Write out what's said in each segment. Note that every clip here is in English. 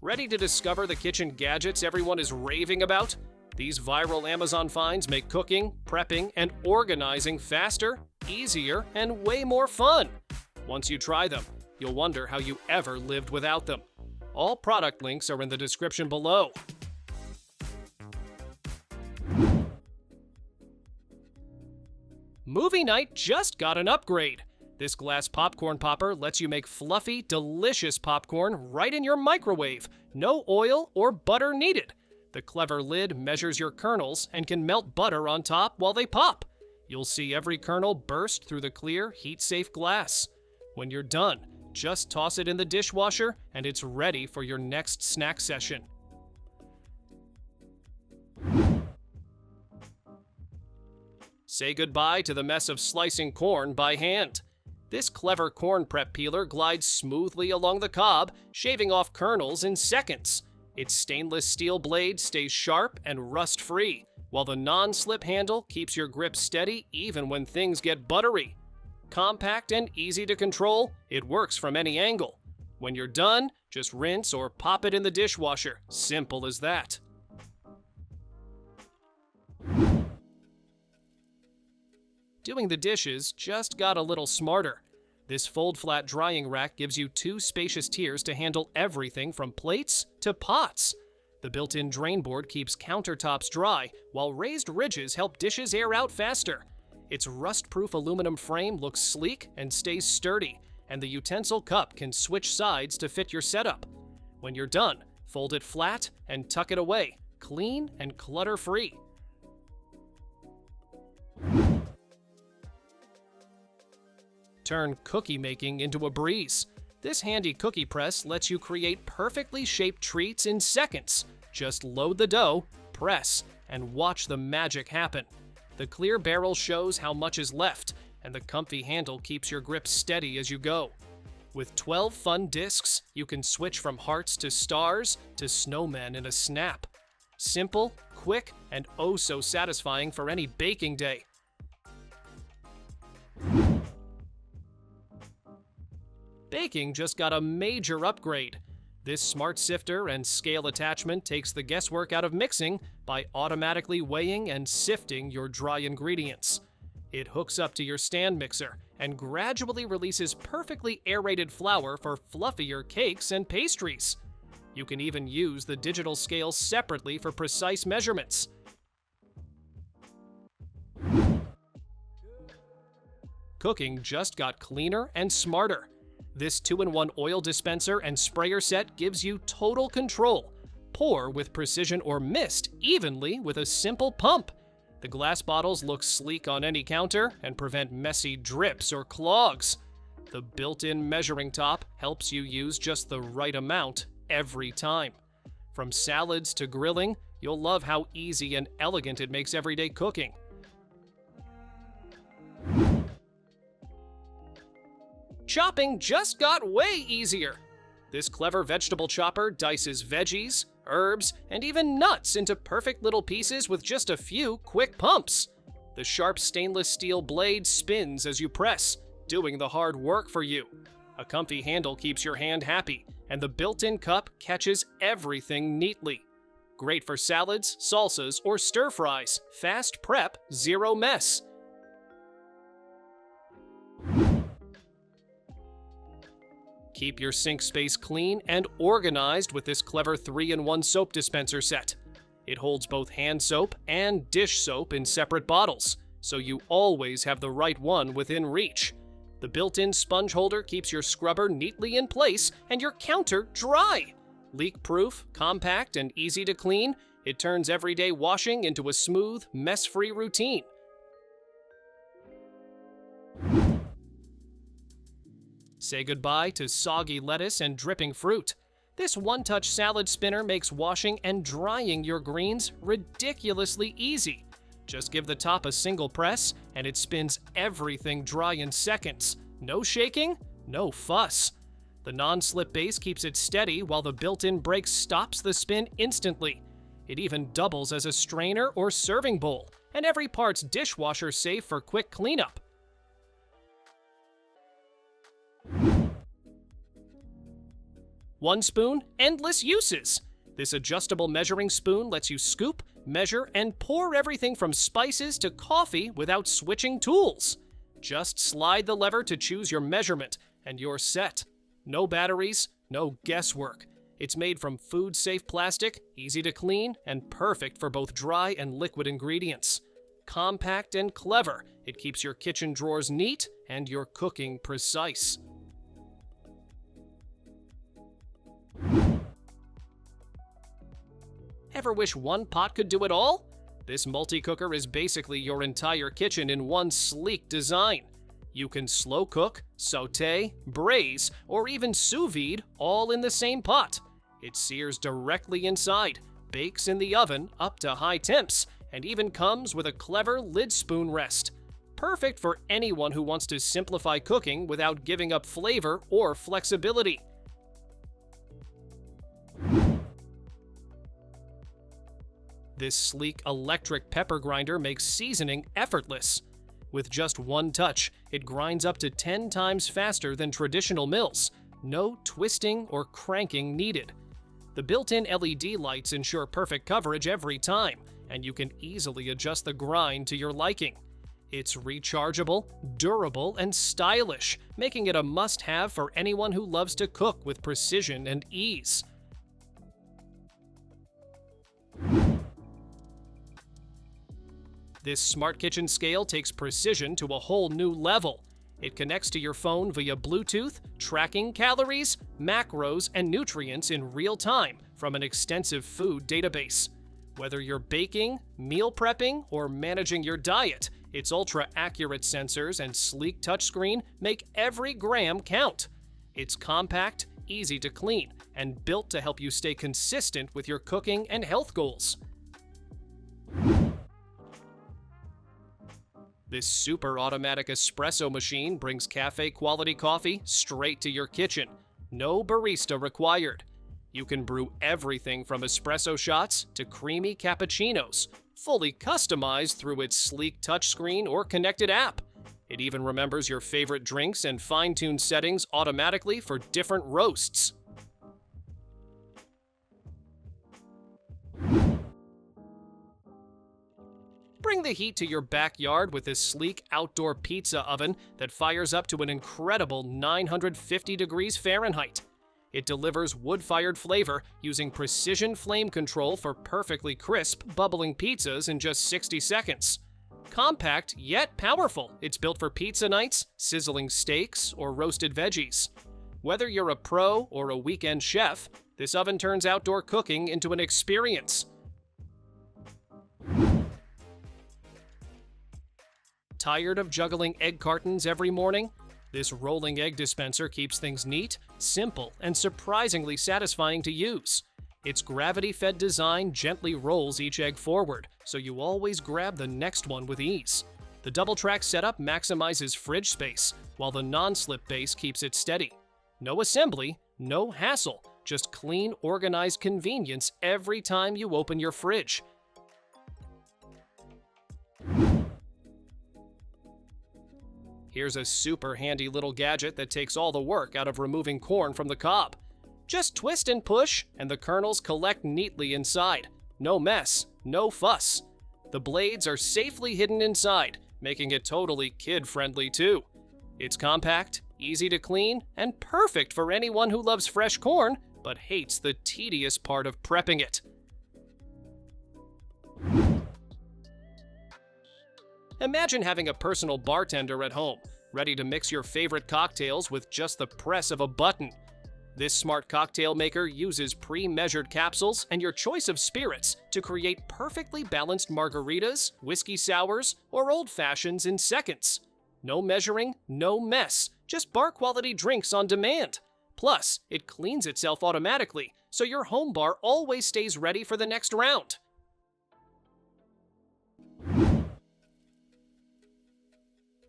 Ready to discover the kitchen gadgets everyone is raving about? These viral Amazon finds make cooking, prepping, and organizing faster, easier, and way more fun. Once you try them, you'll wonder how you ever lived without them. All product links are in the description below. Movie night just got an upgrade. This glass popcorn popper lets you make fluffy, delicious popcorn right in your microwave. No oil or butter needed. The clever lid measures your kernels and can melt butter on top while they pop. You'll see every kernel burst through the clear, heat-safe glass. When you're done, just toss it in the dishwasher and it's ready for your next snack session. Say goodbye to the mess of slicing corn by hand. This clever corn prep peeler glides smoothly along the cob, shaving off kernels in seconds. Its stainless steel blade stays sharp and rust-free, while the non-slip handle keeps your grip steady even when things get buttery. Compact and easy to control, it works from any angle. When you're done, just rinse or pop it in the dishwasher. Simple as that. Doing the dishes just got a little smarter. This fold-flat drying rack gives you two spacious tiers to handle everything from plates to pots. The built-in drain board keeps countertops dry, while raised ridges help dishes air out faster. Its rust-proof aluminum frame looks sleek and stays sturdy, and the utensil cup can switch sides to fit your setup. When you're done, fold it flat and tuck it away, clean and clutter-free. Turn cookie making into a breeze. This handy cookie press lets you create perfectly shaped treats in seconds. Just load the dough, press, and watch the magic happen. The clear barrel shows how much is left, and the comfy handle keeps your grip steady as you go. With 12 fun discs, you can switch from hearts to stars to snowmen in a snap. Simple, quick, and oh so satisfying for any baking day. Baking just got a major upgrade. This smart sifter and scale attachment takes the guesswork out of mixing by automatically weighing and sifting your dry ingredients. It hooks up to your stand mixer and gradually releases perfectly aerated flour for fluffier cakes and pastries. You can even use the digital scale separately for precise measurements. Cooking just got cleaner and smarter. This 2-in-1 oil dispenser and sprayer set gives you total control. Pour with precision or mist evenly with a simple pump. The glass bottles look sleek on any counter and prevent messy drips or clogs. The built-in measuring top helps you use just the right amount every time. From salads to grilling, you'll love how easy and elegant it makes everyday cooking. Chopping just got way easier. This clever vegetable chopper dices veggies, herbs, and even nuts into perfect little pieces with just a few quick pumps. The sharp stainless steel blade spins as you press, doing the hard work for you. A comfy handle keeps your hand happy, and the built-in cup catches everything neatly. Great for salads, salsas, or stir-fries. Fast prep, zero mess. Keep your sink space clean and organized with this clever 3-in-1 soap dispenser set. It holds both hand soap and dish soap in separate bottles, so you always have the right one within reach. The built-in sponge holder keeps your scrubber neatly in place and your counter dry. Leak-proof, compact, and easy to clean, it turns everyday washing into a smooth, mess-free routine. Say goodbye to soggy lettuce and dripping fruit. This one-touch salad spinner makes washing and drying your greens ridiculously easy. Just give the top a single press, and it spins everything dry in seconds. No shaking, no fuss. The non-slip base keeps it steady while the built-in brake stops the spin instantly. It even doubles as a strainer or serving bowl, and every part's dishwasher safe for quick cleanup. 1 spoon, endless uses. This adjustable measuring spoon lets you scoop, measure, and pour everything from spices to coffee without switching tools. Just slide the lever to choose your measurement, and you're set. No batteries, no guesswork. It's made from food-safe plastic, easy to clean, and perfect for both dry and liquid ingredients. Compact and clever, it keeps your kitchen drawers neat and your cooking precise. Ever wish one pot could do it all? This multi-cooker is basically your entire kitchen in one sleek design. You can slow cook, sauté, braise, or even sous vide all in the same pot. It sears directly inside, bakes in the oven up to high temps, and even comes with a clever lid spoon rest. Perfect for anyone who wants to simplify cooking without giving up flavor or flexibility. This sleek electric pepper grinder makes seasoning effortless. With just one touch, it grinds up to 10 times faster than traditional mills. No twisting or cranking needed. The built-in LED lights ensure perfect coverage every time, and you can easily adjust the grind to your liking. It's rechargeable, durable, and stylish, making it a must-have for anyone who loves to cook with precision and ease. This smart kitchen scale takes precision to a whole new level. It connects to your phone via Bluetooth, tracking calories, macros, and nutrients in real time from an extensive food database. Whether you're baking, meal prepping, or managing your diet, its ultra-accurate sensors and sleek touchscreen make every gram count. It's compact, easy to clean, and built to help you stay consistent with your cooking and health goals. This super automatic espresso machine brings cafe-quality coffee straight to your kitchen. No barista required. You can brew everything from espresso shots to creamy cappuccinos, fully customized through its sleek touchscreen or connected app. It even remembers your favorite drinks and fine-tunes settings automatically for different roasts. Bring the heat to your backyard with this sleek outdoor pizza oven that fires up to an incredible 950 degrees Fahrenheit. It delivers wood-fired flavor using precision flame control for perfectly crisp, bubbling pizzas in just 60 seconds. Compact yet powerful, it's built for pizza nights, sizzling steaks, or roasted veggies. Whether you're a pro or a weekend chef, this oven turns outdoor cooking into an experience. Tired of juggling egg cartons every morning? This rolling egg dispenser keeps things neat, simple, and surprisingly satisfying to use. Its gravity-fed design gently rolls each egg forward, so you always grab the next one with ease. The double-track setup maximizes fridge space, while the non-slip base keeps it steady. No assembly, no hassle, just clean, organized convenience every time you open your fridge. Here's a super handy little gadget that takes all the work out of removing corn from the cob. Just twist and push, and the kernels collect neatly inside. No mess, no fuss. The blades are safely hidden inside, making it totally kid-friendly too. It's compact, easy to clean, and perfect for anyone who loves fresh corn, but hates the tedious part of prepping it. Imagine having a personal bartender at home, ready to mix your favorite cocktails with just the press of a button. This smart cocktail maker uses pre-measured capsules and your choice of spirits to create perfectly balanced margaritas, whiskey sours, or old fashions in seconds. No measuring, no mess, just bar-quality drinks on demand. Plus, it cleans itself automatically, so your home bar always stays ready for the next round.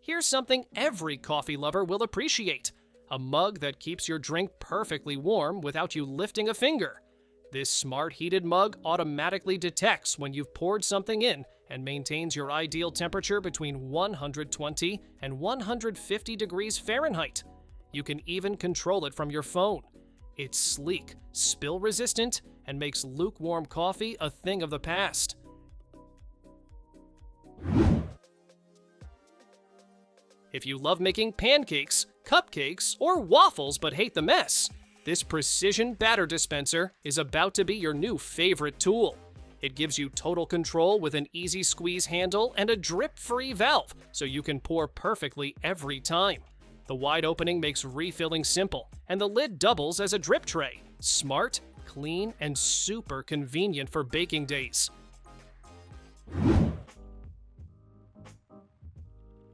Here's something every coffee lover will appreciate: a mug that keeps your drink perfectly warm without you lifting a finger. This smart heated mug automatically detects when you've poured something in and maintains your ideal temperature between 120 and 150 degrees Fahrenheit. You can even control it from your phone. It's sleek, spill-resistant, and makes lukewarm coffee a thing of the past. If you love making pancakes, cupcakes, or waffles but hate the mess, this precision batter dispenser is about to be your new favorite tool. It gives you total control with an easy squeeze handle and a drip-free valve, so you can pour perfectly every time. The wide opening makes refilling simple, and the lid doubles as a drip tray. Smart, clean, and super convenient for baking days.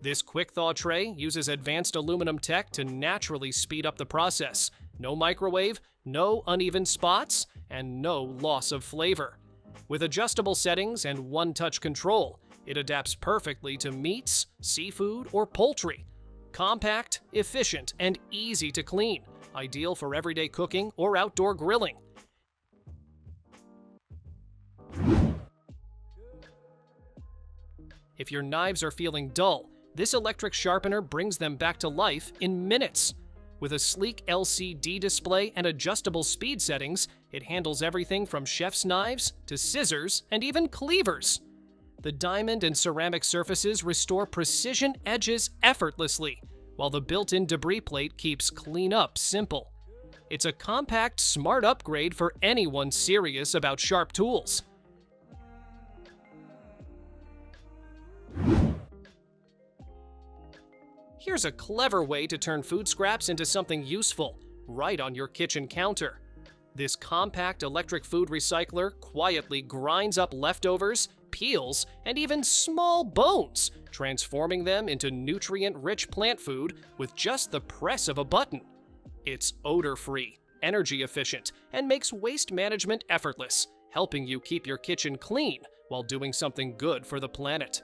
This quick thaw tray uses advanced aluminum tech to naturally speed up the process. No microwave, no uneven spots, and no loss of flavor. With adjustable settings and one-touch control, it adapts perfectly to meats, seafood, or poultry. Compact, efficient, and easy to clean, ideal for everyday cooking or outdoor grilling. If your knives are feeling dull, this electric sharpener brings them back to life in minutes. With a sleek LCD display and adjustable speed settings, it handles everything from chef's knives to scissors and even cleavers. The diamond and ceramic surfaces restore precision edges effortlessly, while the built-in debris plate keeps cleanup simple. It's a compact, smart upgrade for anyone serious about sharp tools. Here's a clever way to turn food scraps into something useful, right on your kitchen counter. This compact electric food recycler quietly grinds up leftovers, peels, and even small bones, transforming them into nutrient-rich plant food with just the press of a button. It's odor-free, energy-efficient, and makes waste management effortless, helping you keep your kitchen clean while doing something good for the planet.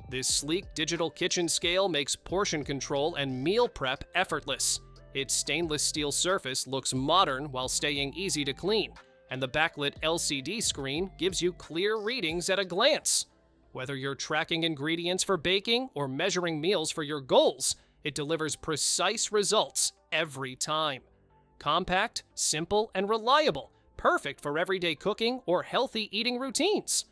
This sleek digital kitchen scale makes portion control and meal prep effortless. Its stainless steel surface looks modern while staying easy to clean, and the backlit LCD screen gives you clear readings at a glance. Whether you're tracking ingredients for baking or measuring meals for your goals, it delivers precise results every time. Compact, simple, and reliable, perfect for everyday cooking or healthy eating routines.